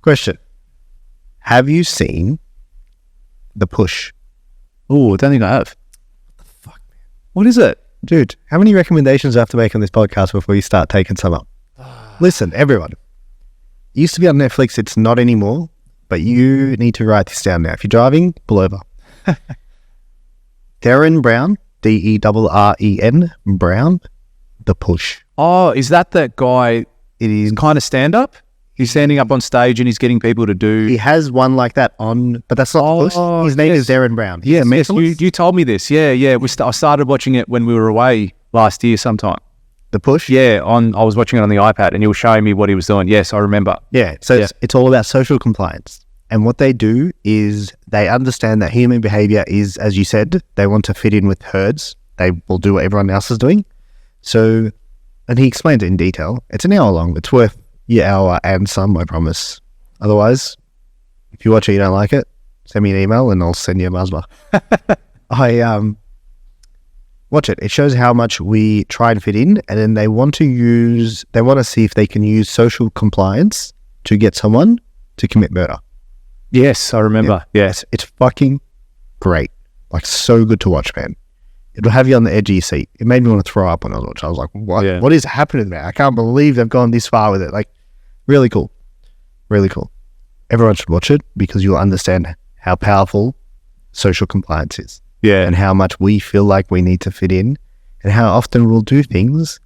Question. Have you seen The Push? Oh, I don't think I have. What the fuck, man? What is it? Dude, how many recommendations do I have to make on this podcast before you start taking some up? Listen, everyone. It used to be on Netflix. It's not anymore. But you need to write this down now. If you're driving, pull over. Derren Brown, Derren Brown, The Push. Oh, is that guy? It is Kind of stand-up? He's standing up on stage and he's getting people to do... He has one like that on, but that's not The Push. His name is Derren Brown. Yeah, man, you told me this. Yeah. I started watching it when we were away last year sometime. The Push? Yeah, I was watching it on the iPad and he was showing me what he was doing. Yes, I remember. Yeah, so it's all about social compliance. And what they do is they understand that human behavior is, as you said, they want to fit in with herds. They will do what everyone else is doing. So, and he explained it in detail. It's an hour long. It's worth your hour and some, I promise. Otherwise, if you watch it, you don't like it, send me an email and I'll send you a Mazda. Watch it. It shows how much we try and fit in, and then they want to see if they can use social compliance to get someone to commit murder. Yes, I remember. Yeah. Yes, it's fucking great. Like, so good to watch, man. It'll have you on the edge of your seat. It made me want to throw up when I was watching. I was like, what? Yeah. What is happening there? I can't believe they've gone this far with it. Like, really cool. Really cool. Everyone should watch it because you'll understand how powerful social compliance is. Yeah. And how much we feel like we need to fit in, and how often we'll do things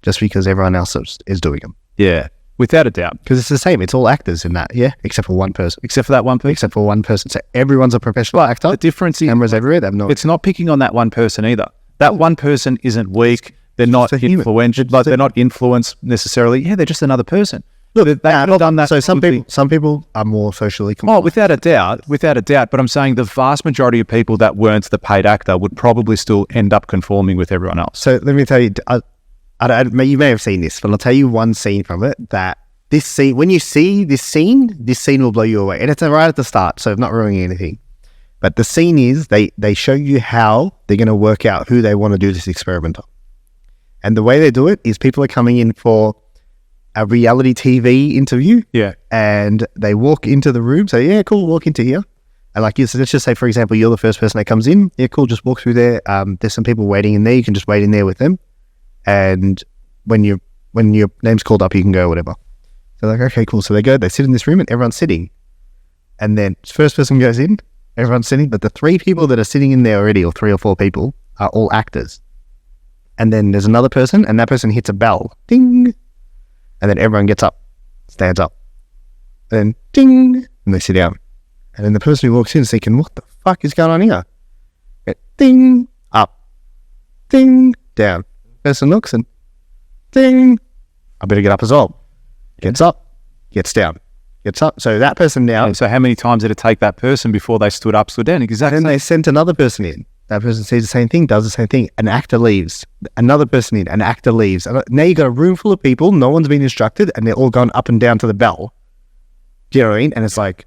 just because everyone else is doing them. Yeah. Without a doubt. Because it's the same. It's all actors in that, yeah? Except for one person. Except for that one person? Except for one person. So everyone's a professional actor. The difference is... Cameras everywhere. It's not picking on that one person either. That one person isn't weak. They're not influential. Like, they're not influenced necessarily. Yeah, they're just another person. Look, they've done that. So some people are more socially compliant. Oh, without a doubt. But I'm saying the vast majority of people that weren't the paid actor would probably still end up conforming with everyone else. So let me tell you, you may have seen this, but I'll tell you one scene from it that... This scene, when you see this scene will blow you away. And it's right at the start, so I'm not ruining anything. But the scene is, they show you how they're going to work out who they want to do this experiment on. And the way they do it is people are coming in for a reality TV interview. Yeah. And they walk into the room, say, yeah, cool, walk into here. And like, let's just say, for example, you're the first person that comes in. Yeah, cool, just walk through there. There's some people waiting in there. You can just wait in there with them. And when your name's called up, you can go, whatever. They're like, okay, cool. So they sit in this room and everyone's sitting. And then first person goes in, everyone's sitting, but the three people that are sitting in there already, or 3 or 4 people, are all actors. And then there's another person, and that person hits a bell. Ding! And then everyone gets up, stands up. And then ding! And they sit down. And then the person who walks in is thinking, what the fuck is going on here? And ding! Up. Ding! Down. Person looks and ding! I better get up as well. Gets up, gets down, gets up. So that person now... So how many times did it take that person before they stood up, stood down? Exactly. And then they sent another person in. That person sees the same thing, does the same thing. An actor leaves. Another person in. An actor leaves. And now you've got a room full of people. No one's been instructed. And they're all gone up and down to the bell. Do you know what I mean? And it's like,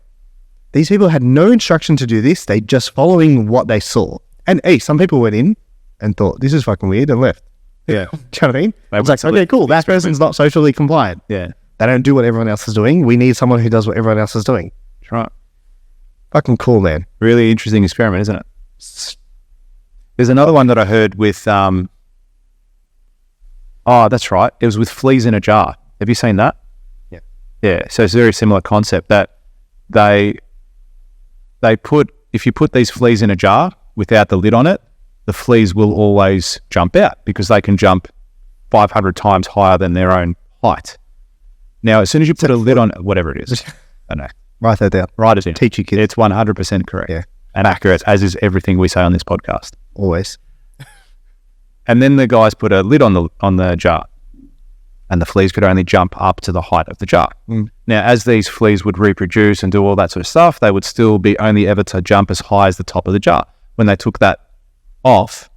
these people had no instruction to do this. They just following what they saw. And hey, some people went in and thought, this is fucking weird, and left. Yeah. Do you know what I mean? It's like, okay, cool. That person's not socially compliant. Yeah. They don't do what everyone else is doing. We need someone who does what everyone else is doing. That's right. Fucking cool, man. Really interesting experiment, isn't it? There's another one that I heard with, oh, that's right. It was with fleas in a jar. Have you seen that? Yeah. Yeah. So it's a very similar concept that if you put these fleas in a jar without the lid on it, the fleas will always jump out because they can jump 500 times higher than their own height. Now, as soon as you put a lid on whatever it is, I don't know. Write that down. Write it down. Teach your kids. It's 100% correct. Yeah. And accurate, as is everything we say on this podcast. Always. And then the guys put a lid on the jar, and the fleas could only jump up to the height of the jar. Mm. Now, as these fleas would reproduce and do all that sort of stuff, they would still be only ever to jump as high as the top of the jar. When they took that off,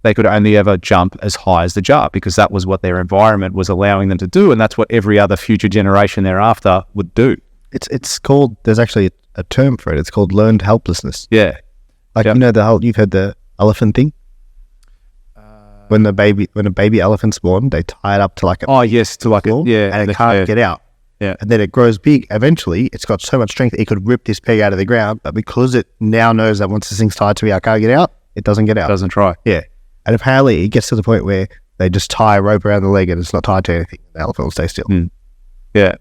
they could only ever jump as high as the jar because that was what their environment was allowing them to do, and that's what every other future generation thereafter would do. It's called, there's actually a term for it. It's called learned helplessness. Yeah. Like, you know, you've heard the elephant thing? When a baby elephant's born, they tie it up to like a... Oh, yes, to like a... Yeah. And it can't get out. Yeah. And then it grows big. Eventually, it's got so much strength it could rip this peg out of the ground. But because it now knows that once this thing's tied to me, I can't get out, it doesn't get out. Doesn't try. Yeah. And apparently it gets to the point where they just tie a rope around the leg and it's not tied to anything. The elephant will stay still. Yeah.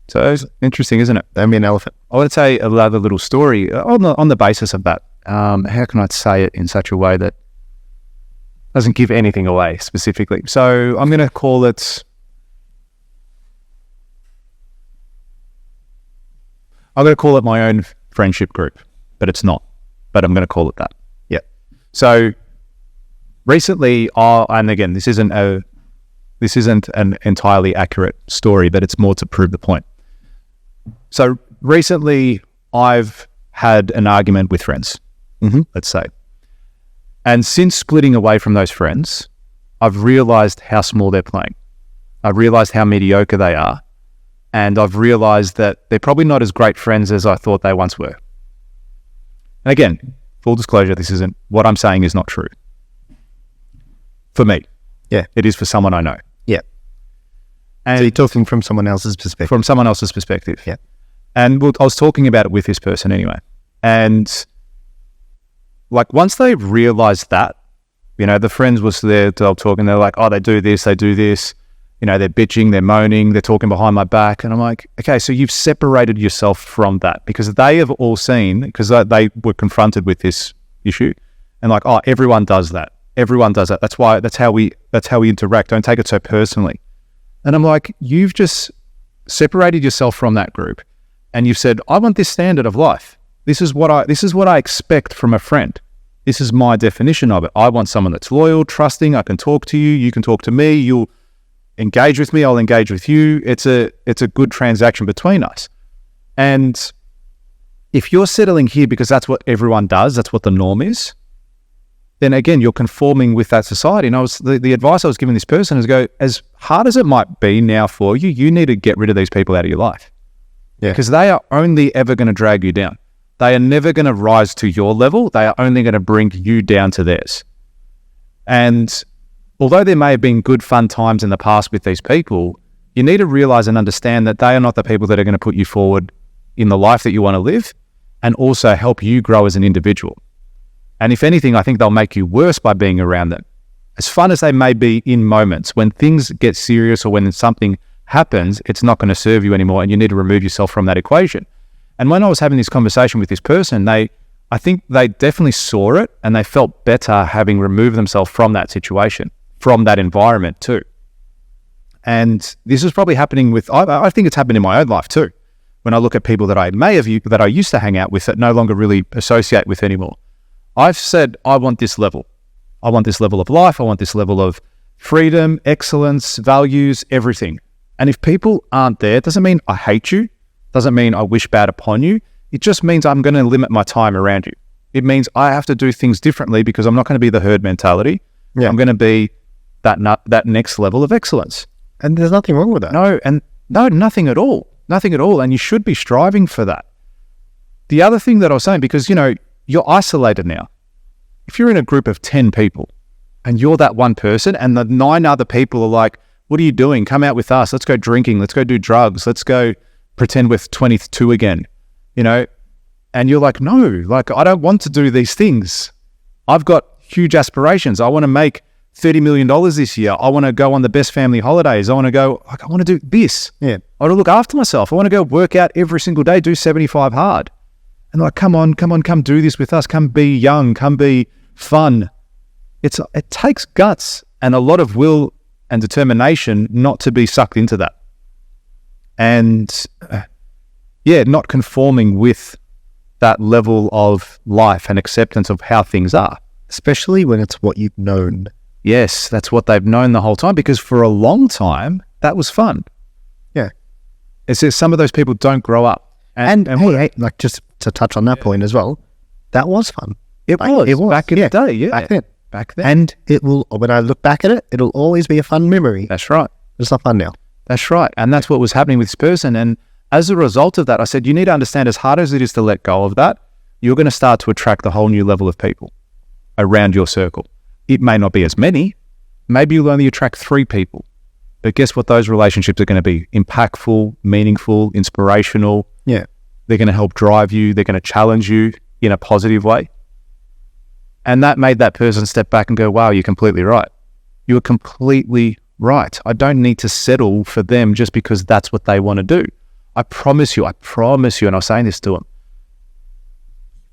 So it's interesting, isn't it? Don't be an elephant. I want to tell you another little story on the basis of that. How can I say it in such a way that doesn't give anything away specifically? So I'm going to call it... I'm going to call it my own friendship group, but it's not. But I'm going to call it that. Yeah. So recently, and again, this isn't an entirely accurate story, but it's more to prove the point. So recently, I've had an argument with friends, let's say. And since splitting away from those friends, I've realized how small they're playing. I've realized how mediocre they are. And I've realized that they're probably not as great friends as I thought they once were. And again, full disclosure, what I'm saying is not true. For me. Yeah. It is for someone I know. Yeah. And so you're talking from someone else's perspective. From someone else's perspective. Yeah. And I was talking about it with this person anyway. And like once they realized that, the friends was there, they were talking, they're like, oh, they do this. They're bitching, they're moaning, they're talking behind my back. And I'm like, okay, so you've separated yourself from that because they have all seen, because they were confronted with this issue and like, oh, everyone does that. Everyone does that. That's how we interact. Don't take it so personally. And I'm like, you've just separated yourself from that group and you've said, I want this standard of life. This is what I expect from a friend. This is my definition of it. I want someone that's loyal, trusting. I can talk to you. You can talk to me. You'll engage with me. I'll engage with you. It's a good transaction between us. And if you're settling here because that's what everyone does, that's what the norm is, then again, you're conforming with that society. And the advice I was giving this person is go, as hard as it might be now for you, you need to get rid of these people out of your life. Yeah. Because they are only ever going to drag you down. They are never going to rise to your level. They are only going to bring you down to theirs. And although there may have been good fun times in the past with these people, you need to realize and understand that they are not the people that are going to put you forward in the life that you want to live and also help you grow as an individual. And if anything, I think they'll make you worse by being around them. As fun as they may be in moments, when things get serious or when something happens, it's not going to serve you anymore and you need to remove yourself from that equation. And when I was having this conversation with this person, I think they definitely saw it and they felt better having removed themselves from that situation, from that environment too. And this is probably happening I think it's happened in my own life too. When I look at people that I used to hang out with that no longer really associate with anymore. I've said, I want this level. I want this level of life. I want this level of freedom, excellence, values, everything. And if people aren't there, it doesn't mean I hate you. Doesn't mean I wish bad upon you. It just means I'm going to limit my time around you. It means I have to do things differently because I'm not going to be the herd mentality. Yeah. I'm going to be that next level of excellence. And there's nothing wrong with that. No, nothing at all. Nothing at all. And you should be striving for that. The other thing that I was saying, because, you're isolated now. If you're in a group of 10 people and you're that one person and the 9 other people are like, what are you doing? Come out with us. Let's go drinking. Let's go do drugs. Let's go pretend we're 22 again, and you're like, no, I don't want to do these things. I've got huge aspirations. I want to make $30 million this year. I want to go on the best family holidays. I want to do this. Yeah. I want to look after myself. I want to go work out every single day, do 75 hard. And come do this with us. Come be young, come be fun. It takes guts and a lot of will and determination not to be sucked into that. And not conforming with that level of life and acceptance of how things are. Especially when it's what you've known. Yes, that's what they've known the whole time, because for a long time, that was fun. Yeah. It's just some of those people don't grow up. And hey, just to touch on that point as well, that was fun. It was. Back in the day, yeah. Back then. And it will, when I look back at it, it'll always be a fun memory. That's right. It's not fun now. That's right. And that's what was happening with this person. And as a result of that, I said, you need to understand, as hard as it is to let go of that, you're going to start to attract a whole new level of people around your circle. It may not be as many. Maybe you'll only attract 3 people. But guess what? Those relationships are going to be impactful, meaningful, inspirational. Yeah. They're going to help drive you. They're going to challenge you in a positive way. And that made that person step back and go, wow, you're completely right. You were completely right. I don't need to settle for them just because that's what they want to do. I promise you, and I was saying this to them,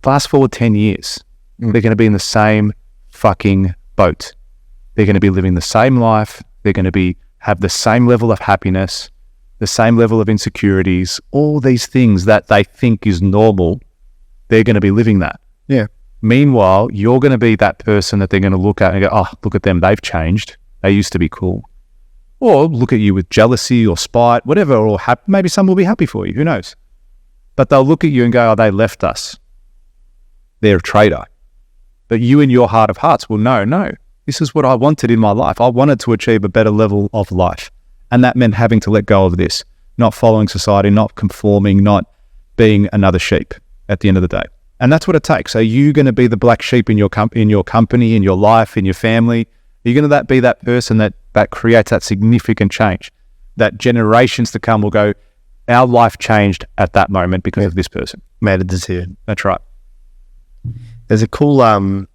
fast forward 10 years, they're going to be in the same fucking boat. They're going to be living the same life. They're going to have the same level of happiness, the same level of insecurities, all these things that they think is normal. They're going to be living that. Yeah. Meanwhile, you're going to be that person that they're going to look at and go, oh, look at them. They've changed. They used to be cool. Or look at you with jealousy or spite, whatever, or maybe some will be happy for you. Who knows? But they'll look at you and go, oh, they left us. They're a traitor. But you in your heart of hearts will know, no, this is what I wanted in my life. I wanted to achieve a better level of life. And that meant having to let go of this, not following society, not conforming, not being another sheep at the end of the day. And that's what it takes. Are you going to be the black sheep in your company, in your life, in your family? Are you going to be that person that creates that significant change, that generations to come will go, our life changed at that moment because of this person? Made a decision. That's right. There's a cool, on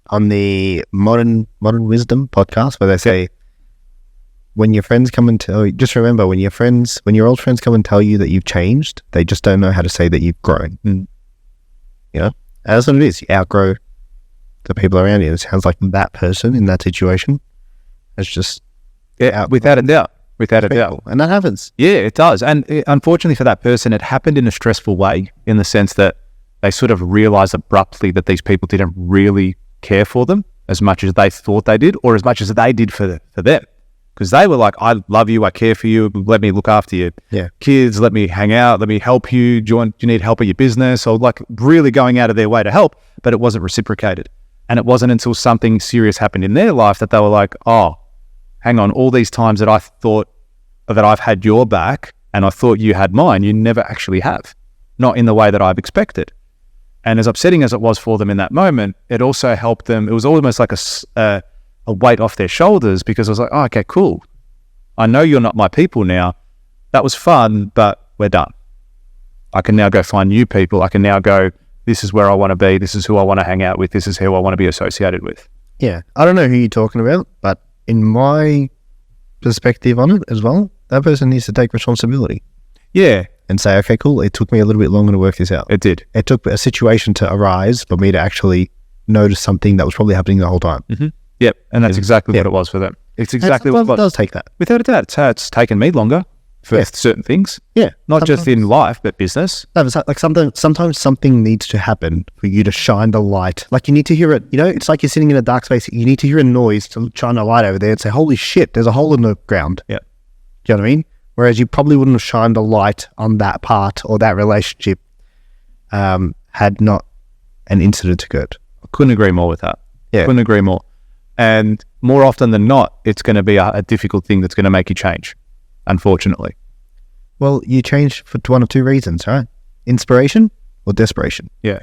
the Modern Wisdom podcast where they say, when your friends come and tell you, just remember, when your old friends come and tell you that you've changed, they just don't know how to say that you've grown. You know, and that's what it is. You outgrow the people around you. It sounds like that person in that situation. It's just without a doubt. And that happens. Yeah, it does. And unfortunately for that person, it happened in a stressful way, in the sense that they sort of realized abruptly that these people didn't really care for them as much as they thought they did, or as much as they did for them. Because they were like, I love you, I care for you, let me look after you. Yeah. Kids, let me hang out, let me help you. Do you need help at your business? Or like really going out of their way to help, but it wasn't reciprocated. And it wasn't until something serious happened in their life that they were like, oh, hang on, all these times that I thought that I've had your back and I thought you had mine, you never actually have. Not in the way that I've expected. And as upsetting as it was for them in that moment, it also helped them. It was almost like a weight off their shoulders, because I was like, oh, okay, cool. I know you're not my people now. That was fun, but we're done. I can now go find new people. I can now go, this is where I want to be. This is who I want to hang out with. This is who I want to be associated with. Yeah. I don't know who you're talking about, but in my perspective on it as well, that person needs to take responsibility. Yeah. And say, okay, cool. It took me a little bit longer to work this out. It did. It took a situation to arise for me to actually notice something that was probably happening the whole time. Mm-hmm. Yep. And that's exactly what it was for them. It's exactly what it does take that. Without a doubt. It's how it's taken me longer for certain things. Yeah. Not just in life, but business. No, it's like sometimes something needs to happen for you to shine the light. Like you need to hear it. You know, it's like you're sitting in a dark space. You need to hear a noise to shine a light over there and say, holy shit, there's a hole in the ground. Yeah. Do you know what I mean? Whereas you probably wouldn't have shined a light on that part or that relationship had not an incident occurred. I couldn't agree more with that. Yeah. Couldn't agree more. And more often than not, it's going to be a difficult thing that's going to make you change, unfortunately. Well, you change for one of two reasons, right? Inspiration or desperation. Yeah.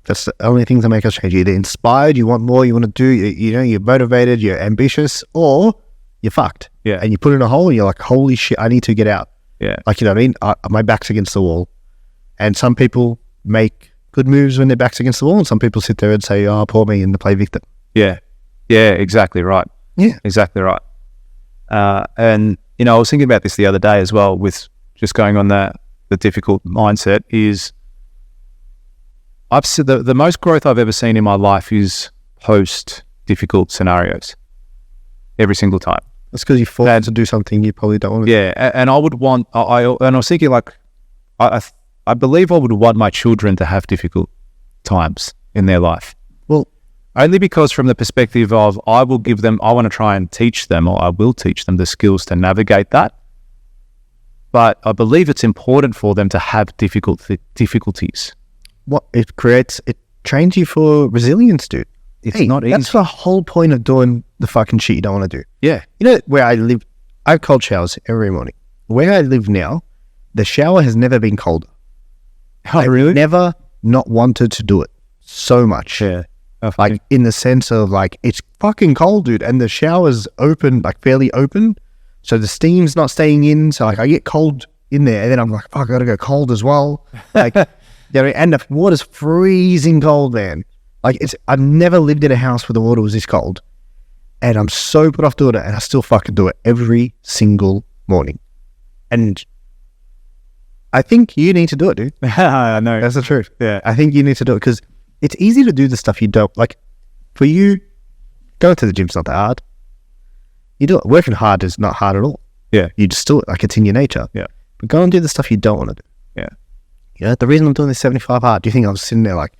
That's the only things that make us change. You're either inspired, you want more, you want to do, you're motivated, you're ambitious, or you're fucked. Yeah. And you put in a hole and you're like, holy shit, I need to get out. Yeah. Like, you know what I mean? My back's against the wall. And some people make good moves when their back's against the wall, and some people sit there and say, oh, poor me, and they play victim. Yeah. Yeah, exactly right. Yeah. Exactly right. And, you know, I was thinking about this the other day as well, with just going on the difficult mindset is, I've said the most growth I've ever seen in my life is post difficult scenarios. Every single time. That's because you're forced to do something you probably don't want to do. Yeah, and I would want, and I was thinking like, I believe I would want my children to have difficult times in their life. Well, only because from the perspective of I want to try and teach them, or I will teach them the skills to navigate that. But I believe it's important for them to have difficulties. What it trains you for resilience, dude. It's not easy. That's the whole point of doing the fucking shit you don't want to do. Yeah. You know, where I live, I have cold showers every morning. Where I live now, the shower has never been colder. Oh, really? I've never not wanted to do it so much. Yeah. Like in the sense of like, it's fucking cold, dude. And the shower's open, like fairly open. So the steam's not staying in. So like I get cold in there and then I'm like, fuck, I gotta go cold as well. Like, and the water's freezing cold, man. Like I've never lived in a house where the water was this cold. And I'm so put off doing it, and I still fucking do it every single morning. And I think you need to do it, dude. I know. That's the truth. Yeah. I think you need to do it because it's easy to do the stuff you don't like. For you, going to the gym's not that hard. You do it. Working hard is not hard at all. Yeah. You just do it like it's in your nature. Yeah. But go and do the stuff you don't want to do. Yeah. You know, the reason I'm doing this 75 hard, do you think I'm sitting there like,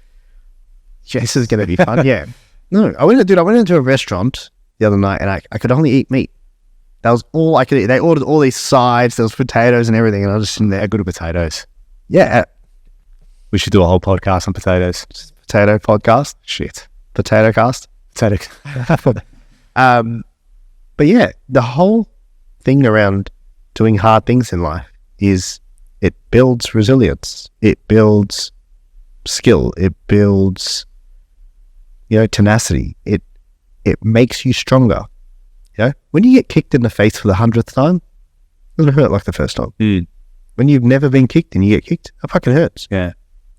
yeah, this is going to be fun? Yeah. No, I went into a restaurant the other night and I could only eat meat. That was all I could eat. They ordered all these sides, there was potatoes and everything, and I was just sitting there. How good at potatoes? Yeah. We should do a whole podcast on potatoes. Potato podcast. Shit. Potato cast. Potato. But yeah, the whole thing around doing hard things in life is it builds resilience. It builds skill. It builds, tenacity. It makes you stronger. When you get kicked in the face for the 100th time, it doesn't hurt like the first time. When you've never been kicked and you get kicked, it fucking hurts. Yeah.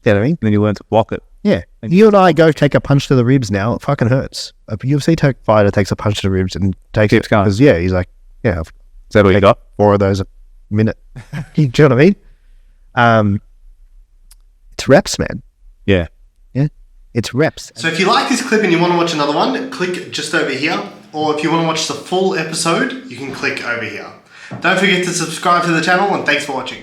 You know what I mean? Then you learn to block it. Yeah. If you and I go take a punch to the ribs now, it fucking hurts. A UFC fighter takes a punch to the ribs and takes Keeps going. Because, he's like, Is that all you got? 4 of those a minute. Do you know what I mean? It's reps, man. Yeah. Yeah. It's reps. So if you like this clip and you want to watch another one, click just over here. Or if you want to watch the full episode, you can click over here. Don't forget to subscribe to the channel, and thanks for watching.